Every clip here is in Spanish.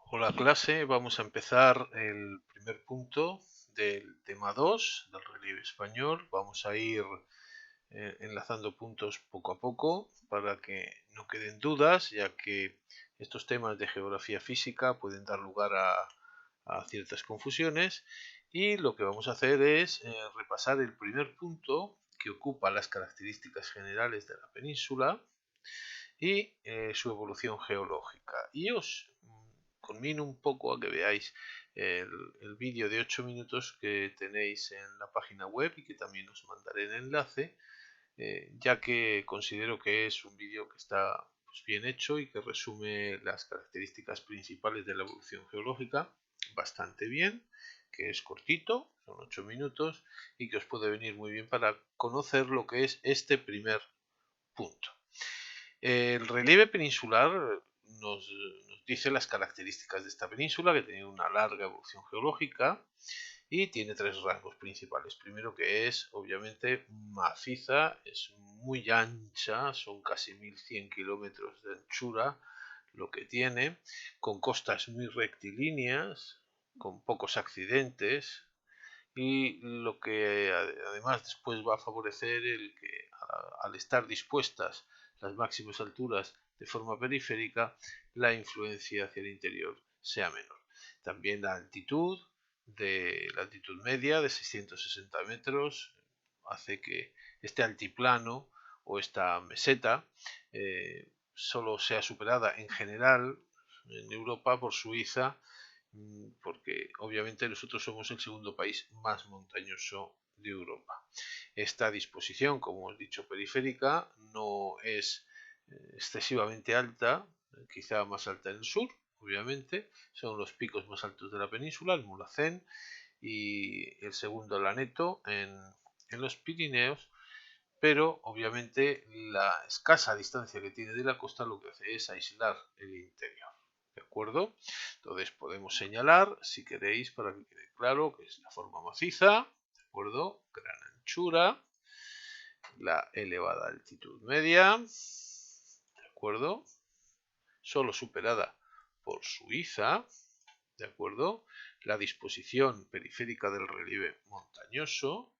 Hola clase, vamos a empezar el primer punto del tema 2 del relieve español. Vamos a ir enlazando puntos poco a poco para que no queden dudas, ya que estos temas de geografía física pueden dar lugar a ciertas confusiones. Y lo que vamos a hacer es repasar el primer punto, que ocupa las características generales de la península y su evolución geológica. Y os conmino un poco a que veáis el vídeo de 8 minutos que tenéis en la página web y que también os mandaré el enlace, ya que considero que es un vídeo que está pues, bien hecho y que resume las características principales de la evolución geológica bastante bien, que es cortito, son 8 minutos y que os puede venir muy bien para conocer lo que es este primer punto. El relieve peninsular nos dice las características de esta península, que tiene una larga evolución geológica y tiene tres rangos principales. Primero, que es obviamente maciza, es muy ancha, son casi 1100 kilómetros de anchura lo que tiene, con costas muy rectilíneas, con pocos accidentes, y lo que además después va a favorecer el que al estar dispuestas las máximas alturas de forma periférica, la influencia hacia el interior sea menor. También la altitud media de 660 metros hace que este altiplano o esta meseta solo sea superada en general en Europa por Suiza, porque obviamente nosotros somos el segundo país más montañoso de Europa. Esta disposición, como os he dicho, periférica, no es excesivamente alta, quizá más alta en el sur, obviamente, son los picos más altos de la península, el Mulhacén y el segundo, el Aneto, en los Pirineos, pero obviamente la escasa distancia que tiene de la costa lo que hace es aislar el interior. ¿De acuerdo? Entonces podemos señalar, si queréis, para que quede claro, que es la forma maciza, ¿de acuerdo? Gran anchura, la elevada altitud media, ¿de acuerdo? Solo superada por Suiza, ¿de acuerdo? La disposición periférica del relieve montañoso,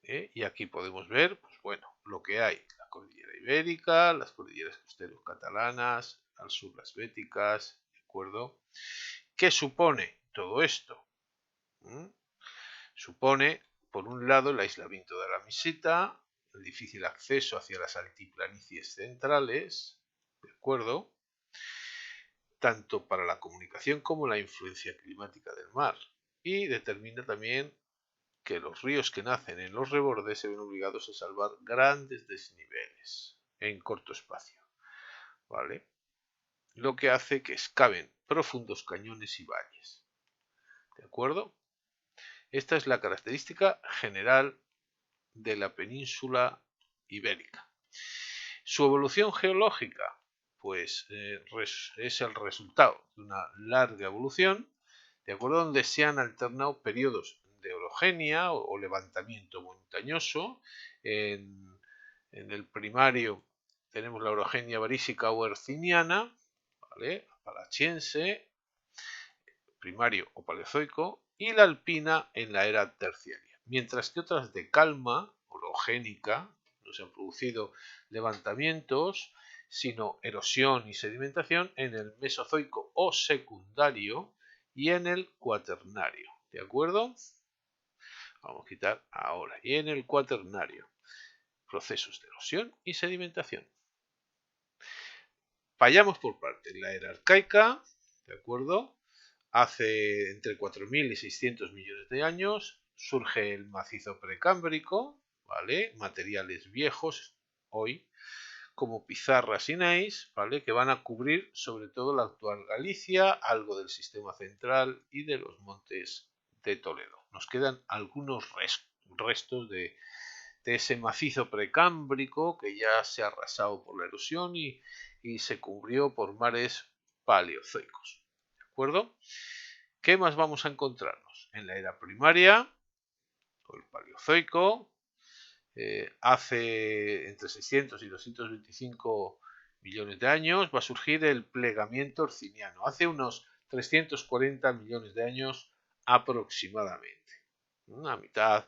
y aquí podemos ver, pues bueno, lo que hay, la cordillera ibérica, las cordilleras costeras catalanas, al sur las béticas, ¿de acuerdo? ¿Qué supone todo esto? Supone, por un lado, el aislamiento de la meseta, el difícil acceso hacia las altiplanicies centrales, ¿de acuerdo? Tanto para la comunicación como la influencia climática del mar. Y determina también que los ríos que nacen en los rebordes se ven obligados a salvar grandes desniveles en corto espacio, ¿vale? Lo que hace que excaven profundos cañones y valles, ¿de acuerdo? Esta es la característica general de la península ibérica. Su evolución geológica, pues es el resultado de una larga evolución, de acuerdo, donde se han alternado periodos de orogenia o levantamiento montañoso. En el primario tenemos la orogenia varísica o herciniana, ¿vale? Apalachiense, primario o paleozoico, y la alpina en la era terciaria. Mientras que otras de calma orogénica no se han producido levantamientos, sino erosión y sedimentación en el mesozoico o secundario y en el cuaternario. ¿De acuerdo? Vamos a quitar ahora. Y en el cuaternario, procesos de erosión y sedimentación. Vayamos por partes. La era arcaica, ¿de acuerdo? Hace entre 4.000 y 600 millones de años surge el macizo precámbrico, ¿vale? Materiales viejos hoy, como pizarras y gneiss, ¿vale? Que van a cubrir sobre todo la actual Galicia, algo del sistema central y de los montes de Toledo. Nos quedan algunos restos de ese macizo precámbrico que ya se ha arrasado por la erosión y se cubrió por mares paleozoicos. ¿De acuerdo? ¿Qué más vamos a encontrarnos? En la era primaria, o el paleozoico, hace entre 600 y 225 millones de años va a surgir el plegamiento herciniano, hace unos 340 millones de años aproximadamente, una mitad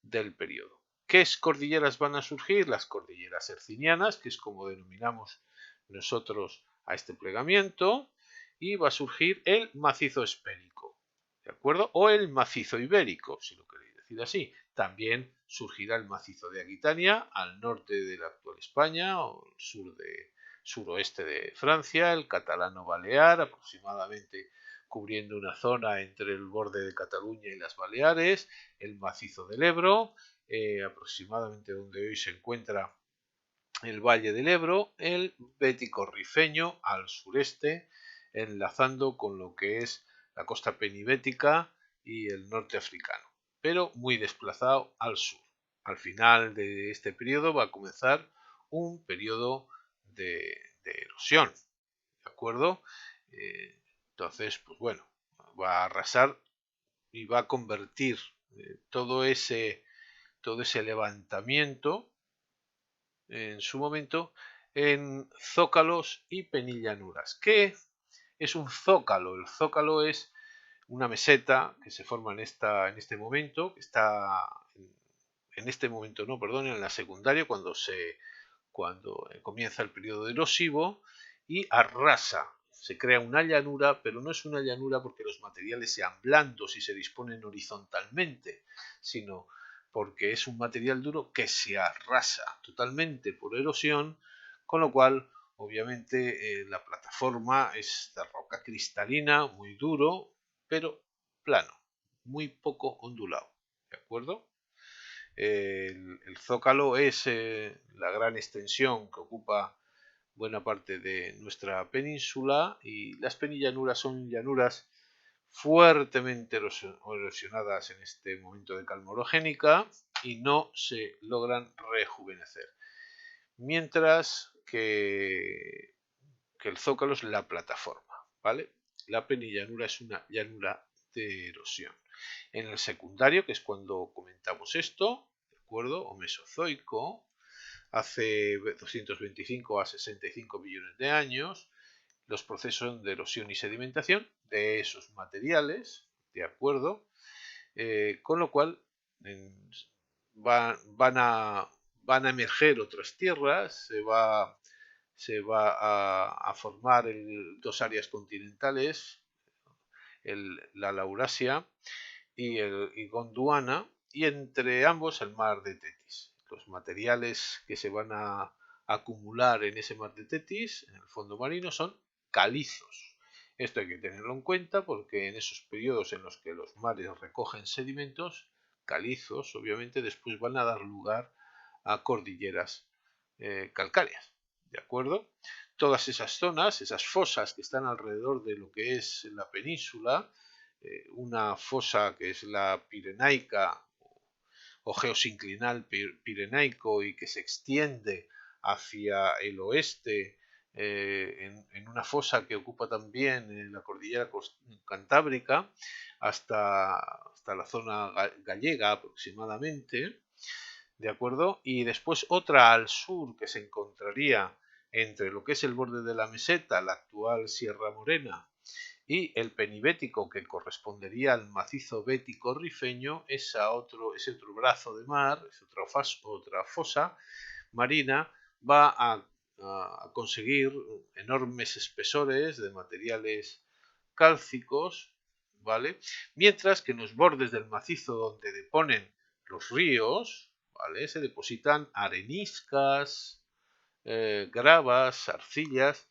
del periodo. ¿Qué cordilleras van a surgir? Las cordilleras hercinianas, que es como denominamos nosotros a este plegamiento, y va a surgir el macizo espérico, ¿de acuerdo? O el macizo ibérico, si lo queréis decir así. También surgirá el macizo de Aquitania al norte de la actual España o suroeste de Francia, el catalano balear, aproximadamente cubriendo una zona entre el borde de Cataluña y las Baleares, el macizo del Ebro, aproximadamente donde hoy se encuentra el Valle del Ebro, el Bético rifeño al sureste, enlazando con lo que es la costa penibética y el norte africano, pero muy desplazado al sur. Al final de este periodo va a comenzar un periodo de erosión, ¿de acuerdo? Entonces, pues bueno, va a arrasar y va a convertir todo ese levantamiento en su momento en zócalos y penillanuras. ¿Qué es un zócalo? El zócalo es una meseta que se forma en este momento, que está en este momento, no, perdón, en la secundaria, cuando comienza el periodo erosivo y arrasa. Se crea una llanura, pero no es una llanura porque los materiales sean blandos y se disponen horizontalmente, sino porque es un material duro que se arrasa totalmente por erosión, con lo cual obviamente la plataforma es de roca cristalina, muy duro, pero plano, muy poco ondulado, ¿de acuerdo? El zócalo es la gran extensión que ocupa buena parte de nuestra península y las penillanuras son llanuras fuertemente erosionadas en este momento de calma orogénica y no se logran rejuvenecer. Mientras que el zócalo es la plataforma, ¿vale? La penillanura es una llanura de erosión. En el secundario, que es cuando comentamos esto, ¿de acuerdo? O mesozoico, hace 225 a 65 millones de años, los procesos de erosión y sedimentación de esos materiales, ¿de acuerdo? Con lo cual van a emerger otras tierras, se va a formar dos áreas continentales, la Laurasia y Gondwana, y entre ambos el mar de Tetis. Los materiales que se van a acumular en ese mar de Tetis, en el fondo marino, son calizos. Esto hay que tenerlo en cuenta porque en esos periodos en los que los mares recogen sedimentos, calizos, obviamente, después van a dar lugar a cordilleras calcáreas. ¿De acuerdo? Todas esas zonas, esas fosas que están alrededor de lo que es la península, una fosa que es la pirenaica o geosinclinal pirenaico y que se extiende hacia el oeste en una fosa que ocupa también en la cordillera cantábrica hasta la zona gallega aproximadamente, ¿de acuerdo? Y después otra al sur que se encontraría entre lo que es el borde de la meseta, la actual Sierra Morena, y el penibético, que correspondería al macizo bético rifeño, ese otro brazo de mar, otra fosa marina, va a conseguir enormes espesores de materiales cálcicos, ¿vale? Mientras que en los bordes del macizo donde deponen los ríos, ¿vale? Se depositan areniscas, gravas, arcillas,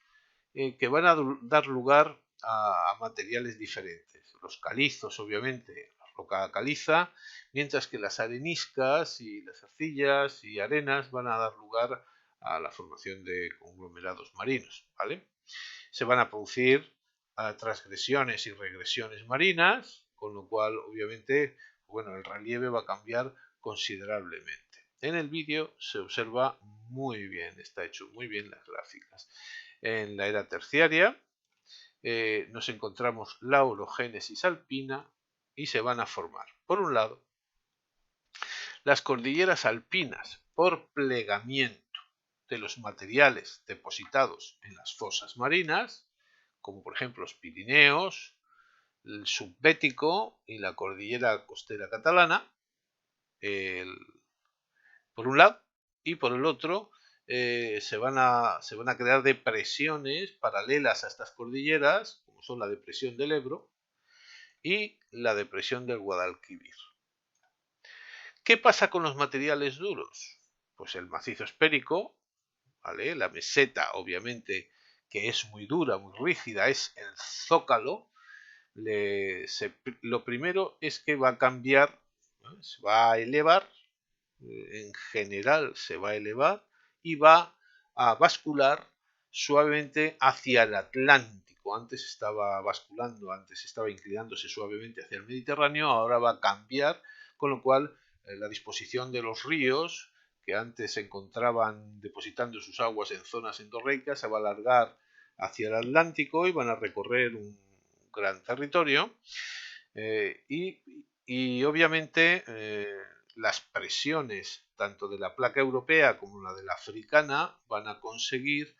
que van a dar lugar a materiales diferentes. Los calizos, obviamente, la roca caliza, mientras que las areniscas y las arcillas y arenas van a dar lugar a la formación de conglomerados marinos, ¿vale? Se van a producir transgresiones y regresiones marinas, con lo cual, obviamente, bueno, el relieve va a cambiar considerablemente. En el vídeo se observa muy bien, está hecho muy bien las gráficas. En la era terciaria nos encontramos la orogénesis alpina y se van a formar, por un lado, las cordilleras alpinas por plegamiento, de los materiales depositados en las fosas marinas, como por ejemplo los Pirineos, el Subbético y la cordillera costera catalana, por un lado, y por el otro se van a crear depresiones paralelas a estas cordilleras, como son la depresión del Ebro y la depresión del Guadalquivir. ¿Qué pasa con los materiales duros? Pues el macizo esférico, ¿vale? La meseta, obviamente, que es muy dura, muy rígida, es el zócalo. Lo primero es que va a cambiar, ¿no? Se va a elevar, en general se va a elevar y va a bascular suavemente hacia el Atlántico. Antes estaba basculando, antes estaba inclinándose suavemente hacia el Mediterráneo, ahora va a cambiar, con lo cual la disposición de los ríos, que antes se encontraban depositando sus aguas en zonas endorreicas, se va a alargar hacia el Atlántico y van a recorrer un gran territorio. Y obviamente las presiones tanto de la placa europea como la de la africana van a conseguir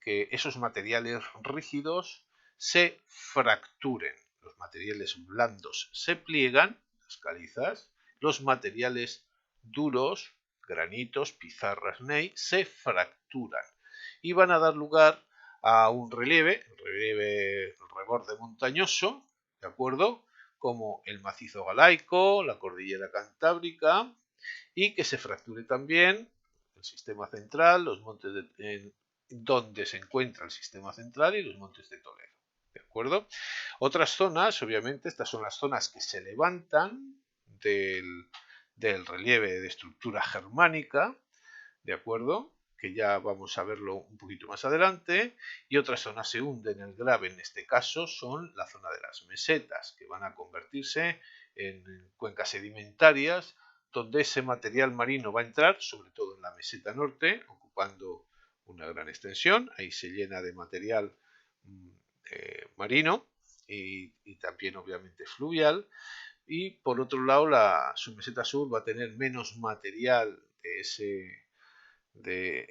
que esos materiales rígidos se fracturen. Los materiales blandos se pliegan, las calizas, los materiales duros, granitos, pizarras, gneiss, se fracturan y van a dar lugar a un relieve, el reborde montañoso, ¿de acuerdo? Como el macizo galaico, la cordillera cantábrica, y que se fracture también el sistema central, los montes donde se encuentra el sistema central y los montes de Toledo. ¿De acuerdo? Otras zonas, obviamente, estas son las zonas que se levantan del relieve de estructura germánica, ¿de acuerdo? Que ya vamos a verlo un poquito más adelante, y otras zonas se hunden. El grave en este caso son la zona de las mesetas, que van a convertirse en cuencas sedimentarias, donde ese material marino va a entrar, sobre todo en la meseta norte, ocupando una gran extensión. Ahí se llena de material marino y también obviamente fluvial. Y por otro lado, la submeseta sur va a tener menos material de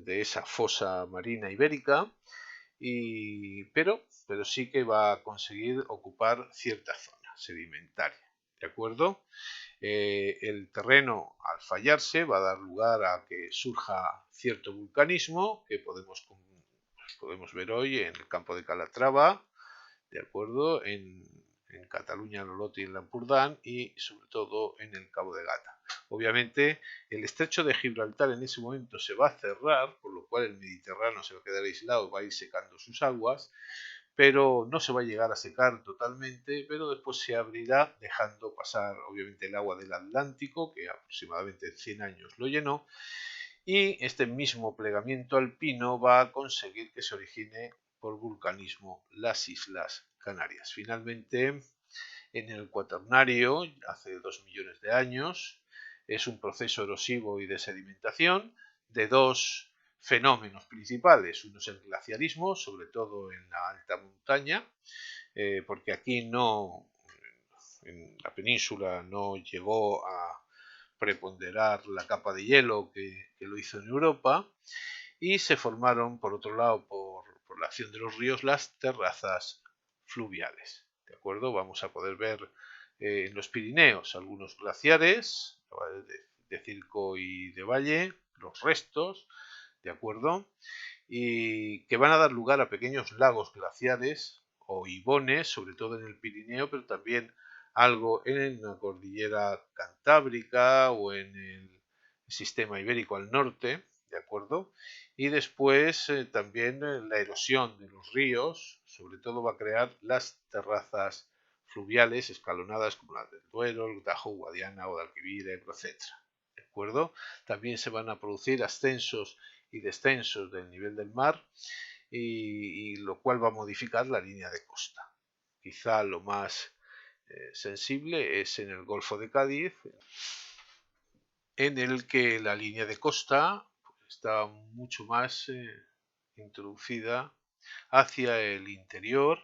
esa fosa marina ibérica, pero sí que va a conseguir ocupar cierta zona sedimentaria. ¿De acuerdo? El terreno, al fallarse, va a dar lugar a que surja cierto vulcanismo que podemos ver hoy en el campo de Calatrava, ¿de acuerdo? En Cataluña, Lolot y en Lampurdán, y sobre todo en el Cabo de Gata. Obviamente el estrecho de Gibraltar en ese momento se va a cerrar, por lo cual el Mediterráneo se va a quedar aislado, va a ir secando sus aguas, pero no se va a llegar a secar totalmente, pero después se abrirá dejando pasar obviamente el agua del Atlántico, que aproximadamente 100 años lo llenó, y este mismo plegamiento alpino va a conseguir que se origine por vulcanismo las Islas Canarias. Finalmente, en el Cuaternario, hace 2 millones de años, es un proceso erosivo y de sedimentación de dos fenómenos principales. Uno es el glaciarismo, sobre todo en la alta montaña, porque aquí no, en la península no llegó a preponderar la capa de hielo que lo hizo en Europa, y se formaron, por otro lado, por la acción de los ríos, las terrazas fluviales. ¿De acuerdo? Vamos a poder ver en los Pirineos algunos glaciares de circo y de valle, los restos, ¿de acuerdo? Y que van a dar lugar a pequeños lagos glaciares o ibones, sobre todo en el Pirineo, pero también algo en la cordillera cantábrica o en el sistema ibérico al norte, ¿de acuerdo? Y después también la erosión de los ríos, sobre todo va a crear las terrazas fluviales escalonadas como las del Duero, el Tajo, Guadiana, Guadalquivir, Ebro, etc. ¿De acuerdo? También se van a producir ascensos y descensos del nivel del mar, y lo cual va a modificar la línea de costa. Quizá lo más sensible es en el Golfo de Cádiz, en el que la línea de costa está mucho más introducida hacia el interior,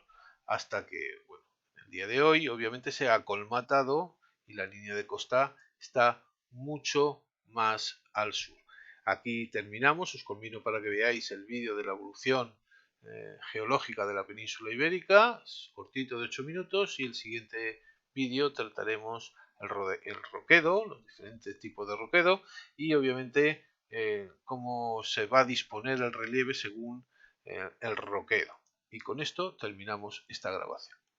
hasta que, bueno, el día de hoy obviamente se ha acolmatado y la línea de costa está mucho más al sur. Aquí terminamos, os convino para que veáis el vídeo de la evolución geológica de la península ibérica, es cortito de 8 minutos, y el siguiente vídeo trataremos el roquedo, los diferentes tipos de roquedo y obviamente cómo se va a disponer el relieve según el roquedo. Y con esto terminamos esta grabación.